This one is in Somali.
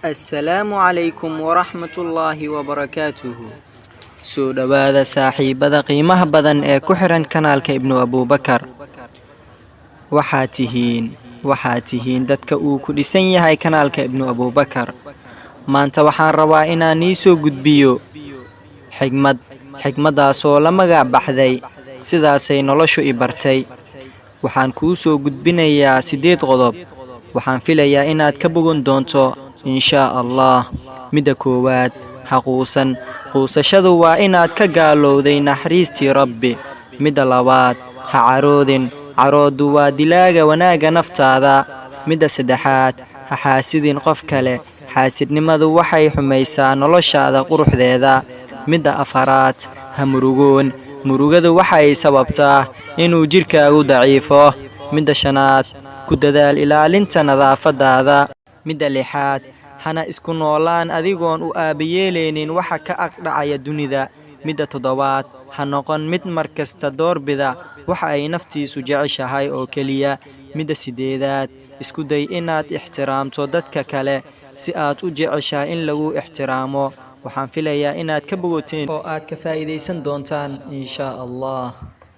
السلام عليكم ورحمة الله وبركاته. سو دوادا saaxiibada qiimaha badan ee ku xiran kanaalka Ibnu Abubakar. waxaad tihiin dadka uu ku dhisan yahay kanaalka Ibnu Abubakar. Maanta waxaan rabaa inaan soo gudbiyo xigmadaas oo la magac baxday sidaasay noloshu i bartay. Waxaan kuu soo gudbinayaa 8 qodob. Waxaan filayaa inaad ka bogan doonto insha Allah. Mida koowaad, quusashadu waa inaad ka gaalowday naxariistii Rabbi. Mida labaad, ha caroodin. Caroodu waa dilaaga wanaaga naftaada. Mida saddexaad, ha xaasidin qof kale. Xaasidnimadu waxay xumaysaa noloshaada quruxdeeda. Mida afaraad, ha murugoon. Murugadu waxay sababtaa inuu jirkaagu daciifo. Mida shanaad, ku dadaal ilaalinta nadaafadaada. Mida lixaad, hana isku noolaan adigoon u aabayeeleynin waxa ka dhacaya dunida. Mida toddobaad, ha noqon mid markasta doorbida waxa ay naftiisu jeceshahay oo keliya. Mida sideedaad, isku day inaad ixtiraamto dadka kale si aad u jeceshahay in lagu ixtiraamo. Waxaan filayaa inaad ka bogoteen oo aad ka faa'iideysan doontaan insha Allah.